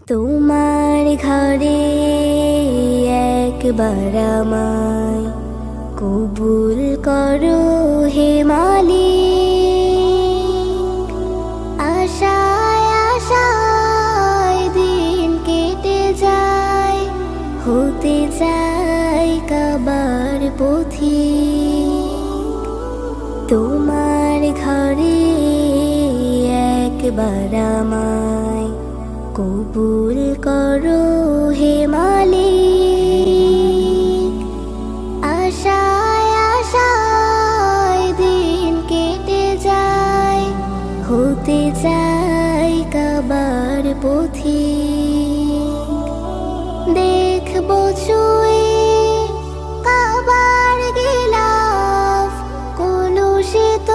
তোমার ঘরে একবার আমায় কবুল করো হে মালিক। আশায় আশায় দিন কেটে যায়, হতে চাই কাবার পথিক। তোমার ঘরে একবার আমায় কবুল করো হে মালিক। আশায় আশায় দিন কেটে যায়, হতে চাই কাবার পথিক। দেখবো ছুঁয়ে কাবার গিলাফ, কলুষিত